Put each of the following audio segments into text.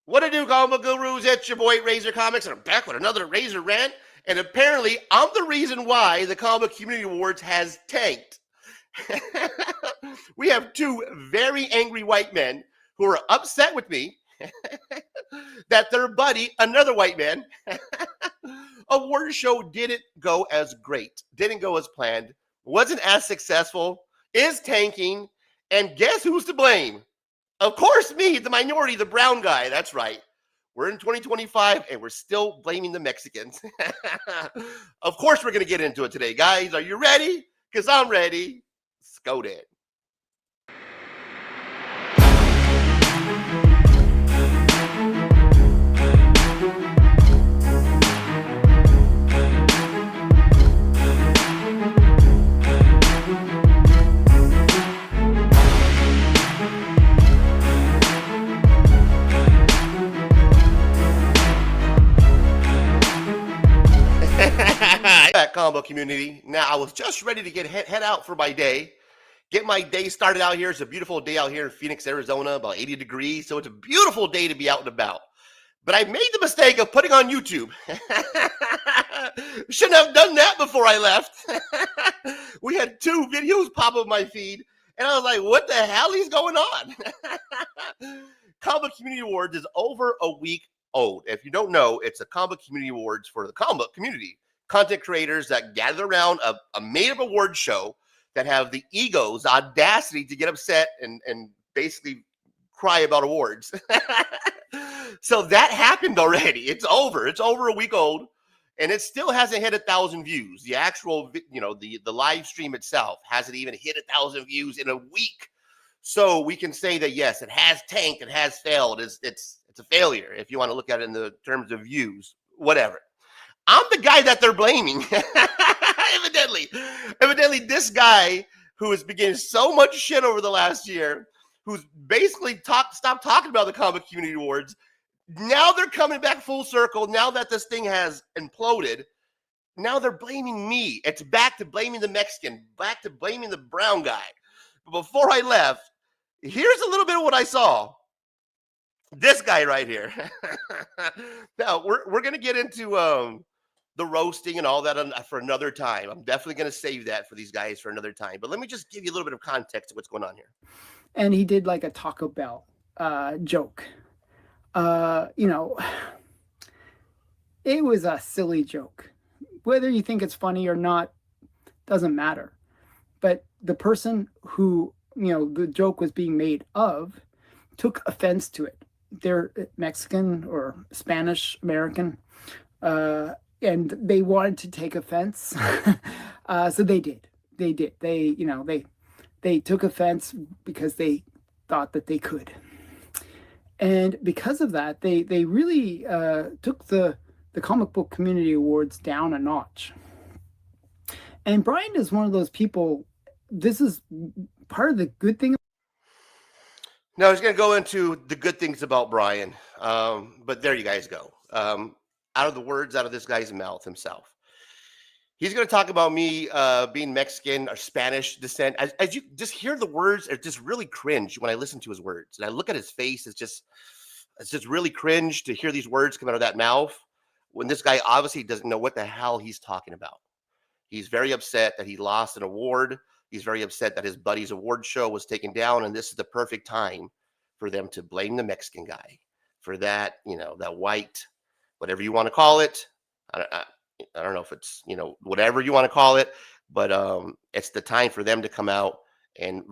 What to do, comic gurus? It's your boy Razor Comics, and I'm back with another Razor Rant. And apparently, I'm the reason why the Comic Community Awards has tanked. We have two very angry white men who are upset with me that their buddy, another white man, award show didn't go as great, didn't go as planned, wasn't as successful, is tanking, and guess who's to blame? Of course, me, the minority, the brown guy. That's right. We're in 2025 and we're still blaming the Mexicans. Of course, we're going to get into it today, guys. Are you ready? Because I'm ready. Let's go then. That combo community. Now, I was just ready to head out for my day. Get my day started out here. It's a beautiful day out here in Phoenix, Arizona, about 80 degrees. So it's a beautiful day to be out and about. But I made the mistake of putting on YouTube. Shouldn't have done that before I left. We had two videos pop up my feed, and I was like, what the hell is going on? Comic Community Awards is over a week old. If you don't know, it's a Comic Community Awards for the comic community. Content creators that gather around a made-up award show that have the egos, the audacity to get upset and basically cry about awards. So that happened already. It's over. It's over a week old, and it still hasn't hit 1,000 views. The actual, the live stream itself hasn't even hit 1,000 views in a week. So we can say that, yes, it has tanked. It has failed. It's a failure if you want to look at it in the terms of views, whatever. I'm the guy that they're blaming. Evidently, this guy who has been getting so much shit over the last year, who's basically stopped talking about the Comic Community Awards, now they're coming back full circle. Now that this thing has imploded, now they're blaming me. It's back to blaming the Mexican, back to blaming the brown guy. But before I left, here's a little bit of what I saw. This guy right here. Now, we're going to get into the roasting and all that for another time. I'm definitely going to save that for these guys for another time. But let me just give you a little bit of context of what's going on here. And he did like a Taco Bell joke. It was a silly joke. Whether you think it's funny or not doesn't matter. But the person who, the joke was being made of took offense to it. They're Mexican or Spanish American. And they wanted to take offense. So they did. They did. They took offense because they thought that they could. And because of that, they really took the comic book community awards down a notch. And Brian is one of those people. This is part of the good thing. Now, I was going to go into the good things about Brian, but there you guys go. Out of the words out of this guy's mouth himself. He's going to talk about me being Mexican or Spanish descent. As you just hear the words, it's just really cringe when I listen to his words. And I look at his face, it's just really cringe to hear these words come out of that mouth when this guy obviously doesn't know what the hell he's talking about. He's very upset that he lost an award. He's very upset that his buddy's award show was taken down, and this is the perfect time for them to blame the Mexican guy for that, that white, whatever you want to call it. I don't know if it's, whatever you want to call it, but it's the time for them to come out and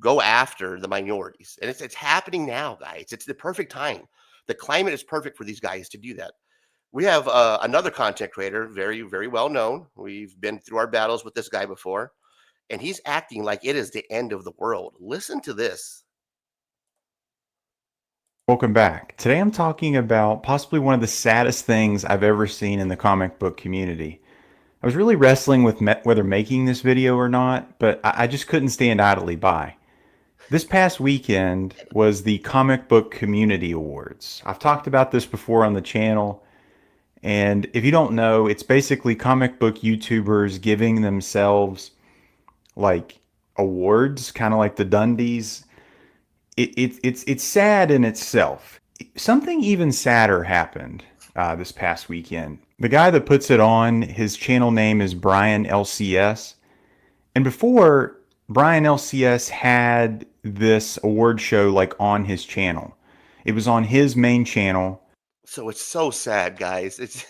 go after the minorities. And it's happening now, guys. It's the perfect time. The climate is perfect for these guys to do that. We have another content creator, very, very well known. We've been through our battles with this guy before, and he's acting like it is the end of the world. Listen to this. Welcome back. Today I'm talking about possibly one of the saddest things I've ever seen in the comic book community. I was really wrestling with whether making this video or not, but I just couldn't stand idly by. This past weekend was the Comic Book Community Awards. I've talked about this before on the channel, and if you don't know, it's basically comic book YouTubers giving themselves like awards, kind of like the Dundies. It's sad in itself. Something even sadder happened this past weekend. The guy that puts it on, his channel name is Brian LCS. And before, Brian LCS had this award show like on his channel. It was on his main channel. So it's so sad, guys. It's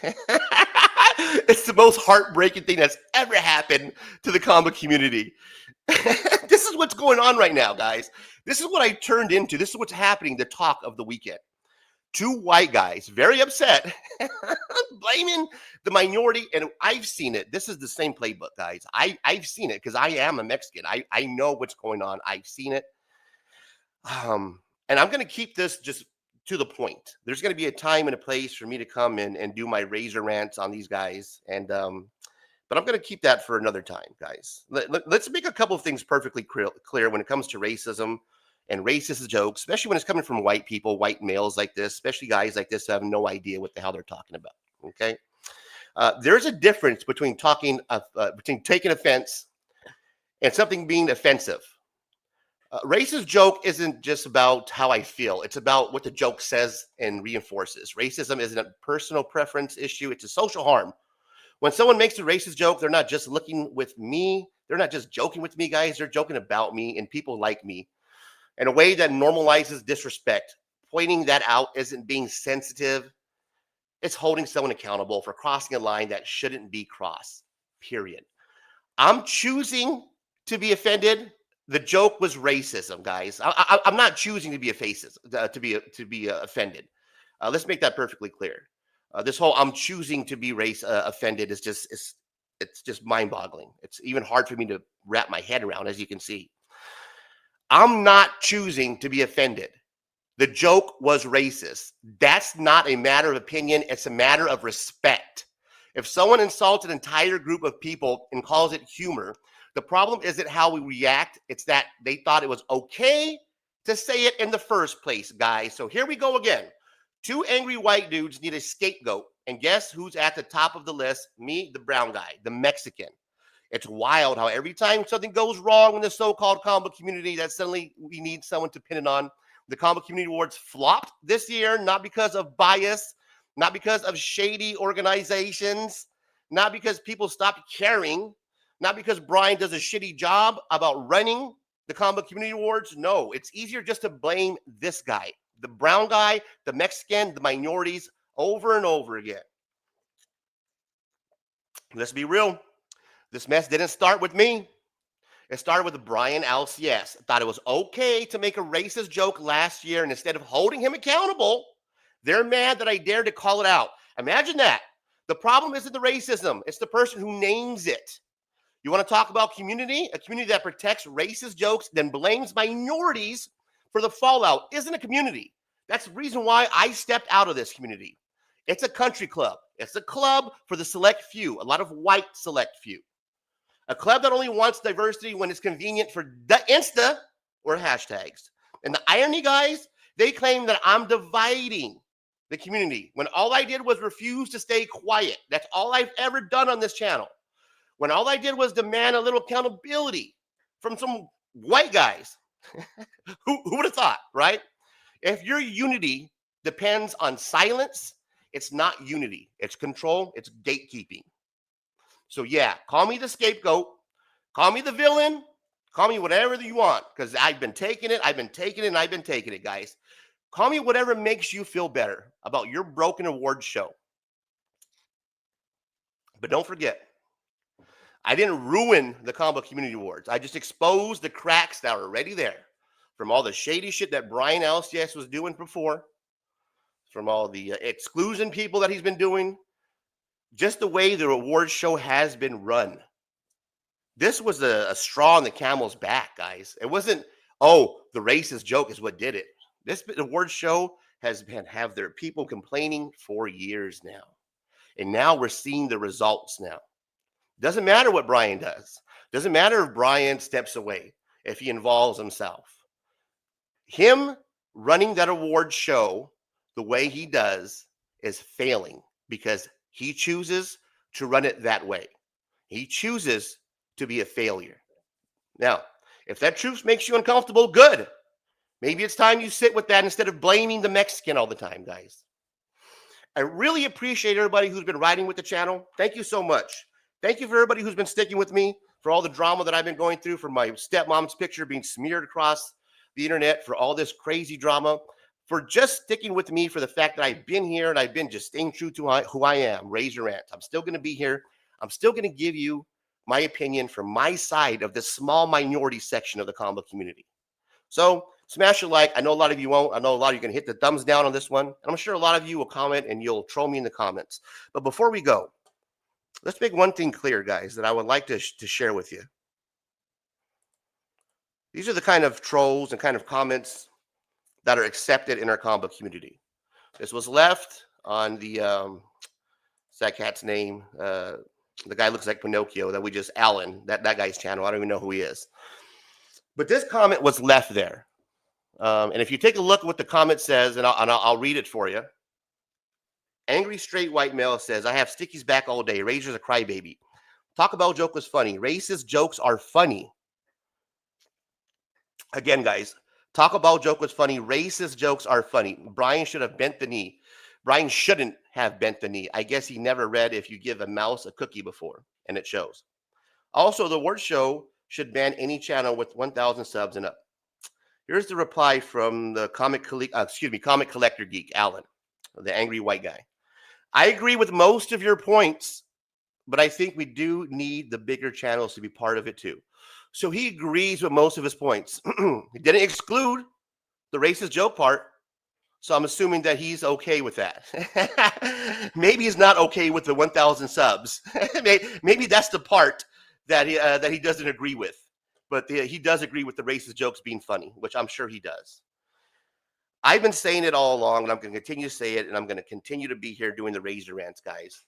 it's the most heartbreaking thing that's ever happened to the comic community. This is what's going on right now, guys. This is what I turned into. This is what's happening, the talk of the weekend. Two white guys, very upset, blaming the minority. And I've seen it. This is the same playbook, guys. I've seen it because I am a Mexican. I know what's going on. I've seen it. And I'm going to keep this just to the point. There's going to be a time and a place for me to come in and do my razor rants on these guys. And but I'm going to keep that for another time, guys. Let's make a couple of things perfectly clear when it comes to racism and racist jokes, especially when it's coming from white people, white males like this, especially guys like this who have no idea what the hell they're talking about. Okay, there's a difference between between taking offense and something being offensive. Racist joke isn't just about how I feel. It's about what the joke says and reinforces. Racism isn't a personal preference issue. It's a social harm. When someone makes a racist joke, they're not just looking with me. They're not just joking with me, guys. They're joking about me and people like me in a way that normalizes disrespect. Pointing that out isn't being sensitive. It's holding someone accountable for crossing a line that shouldn't be crossed, period. I'm choosing to be offended. The joke was racism, guys. I'm not choosing to be offended. Let's make that perfectly clear. This whole I'm choosing to be offended is it's just mind-boggling. It's even hard for me to wrap my head around, as you can see. I'm not choosing to be offended. The joke was racist. That's not a matter of opinion. It's a matter of respect. If someone insults an entire group of people and calls it humor, the problem isn't how we react. It's that they thought it was okay to say it in the first place, guys. So here we go again. Two angry white dudes need a scapegoat. And guess who's at the top of the list? Me, the brown guy, the Mexican. It's wild how every time something goes wrong in the so-called comic community, that suddenly we need someone to pin it on. The Comic Community Awards flopped this year, not because of bias, not because of shady organizations, not because people stopped caring, not because Brian does a shitty job about running the Comic Community Awards. No, it's easier just to blame this guy, the brown guy, the Mexican, the minorities, over and over again. Let's be real. This mess didn't start with me. It started with Brian LCS. Thought it was okay to make a racist joke last year, and instead of holding him accountable, they're mad that I dared to call it out. Imagine that. The problem isn't the racism. It's the person who names it. You want to talk about community? A community that protects racist jokes, then blames minorities for the fallout isn't a community. That's the reason why I stepped out of this community. It's a country club. It's a club for the select few, a lot of white select few. A club that only wants diversity when it's convenient for the Insta or hashtags. And the irony, guys, they claim that I'm dividing the community when all I did was refuse to stay quiet. That's all I've ever done on this channel. When all I did was demand a little accountability from some white guys. Who would have thought, right? If your unity depends on silence, it's not unity. It's control. It's gatekeeping. So yeah, call me the scapegoat, call me the villain, call me whatever you want, because I've been taking it, and I've been taking it, guys. Call me whatever makes you feel better about your broken award show. But don't forget, I didn't ruin the Comic Community Awards. I just exposed the cracks that are already there from all the shady shit that Brian LCS was doing before, from all the exclusion people that he's been doing, just the way the awards show has been run. This was a straw on the camel's back, guys. It wasn't, oh, the racist joke is what did it. This awards show has have their people complaining for years now. And now we're seeing the results now. Doesn't matter what Brian does. Doesn't matter if Brian steps away, if he involves himself. Him running that award show the way he does is failing because he chooses to run it that way. He chooses to be a failure. Now, if that truth makes you uncomfortable, good. Maybe it's time you sit with that instead of blaming the Mexican all the time, guys. I really appreciate everybody who's been riding with the channel. Thank you so much. Thank you for everybody who's been sticking with me, for all the drama that I've been going through, for my stepmom's picture being smeared across the internet, for all this crazy drama, for just sticking with me, for the fact that I've been here and I've been just staying true to who I am, Razor Rant. I'm still going to be here. I'm still going to give you my opinion from my side of this small minority section of the comic book community. So smash a like. I know a lot of you won't. I know a lot of you are going to hit the thumbs down on this one. And I'm sure a lot of you will comment and you'll troll me in the comments. But before we go, let's make one thing clear, guys, that I would like to share with you. These are the kind of trolls and kind of comments that are accepted in our comic book community. This was left on the, what's that cat's name? The guy looks like Pinocchio that we just, Alan, that guy's channel. I don't even know who he is. But this comment was left there. And if you take a look at what the comment says, and I'll read it for you. Angry straight white male says, I have Sticky's back all day. Razor's a crybaby. Talk about joke was funny. Racist jokes are funny. Again, guys, talk about joke was funny. Racist jokes are funny. Brian should have bent the knee. Brian shouldn't have bent the knee. I guess he never read If You Give a Mouse a Cookie before, and it shows. Also, the word show should ban any channel with 1,000 subs and up. Here's the reply from the comic collector geek, Alan, the angry white guy. I agree with most of your points, but I think we do need the bigger channels to be part of it too. So he agrees with most of his points. He didn't exclude the racist joke part, so I'm assuming that he's okay with that. Maybe he's not okay with the 1,000 subs. Maybe that's the part that he doesn't agree with. But he does agree with the racist jokes being funny, which I'm sure he does. I've been saying it all along, and I'm going to continue to say it, and I'm going to continue to be here doing the Razor Rants, guys.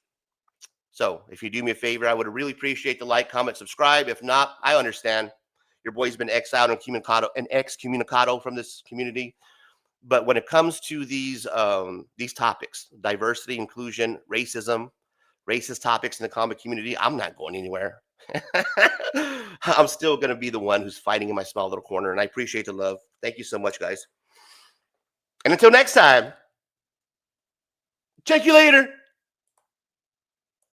So if you do me a favor, I would really appreciate the like, comment, subscribe. If not, I understand. Your boy's been exiled and excommunicado from this community. But when it comes to these topics, diversity, inclusion, racism, racist topics in the comic community, I'm not going anywhere. I'm still going to be the one who's fighting in my small little corner, and I appreciate the love. Thank you so much, guys. And until next time, check you later.